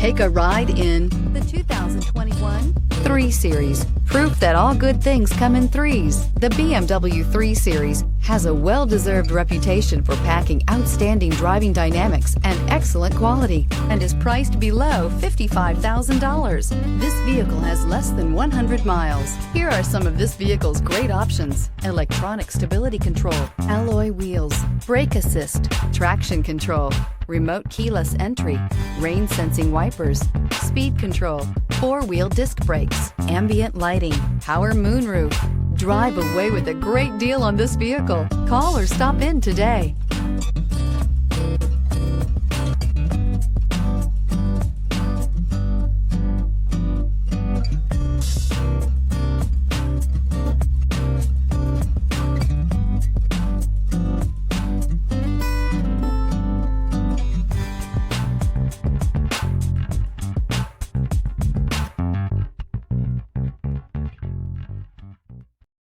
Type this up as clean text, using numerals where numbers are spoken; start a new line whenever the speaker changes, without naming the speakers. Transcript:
Take a ride in the 2021 3 Series. Proof that all good things come in threes. The BMW 3 Series has a well-deserved reputation for packing outstanding driving dynamics and excellent quality, and is priced below $55,000. This vehicle has less than 100 miles. Here are some of this vehicle's great options: electronic stability control, alloy wheels, brake assist, traction control, remote keyless entry, rain sensing wipers, speed control, 4-wheel disc brakes, ambient lighting, power moonroof. Drive away with a great deal on this vehicle. Call or stop in today.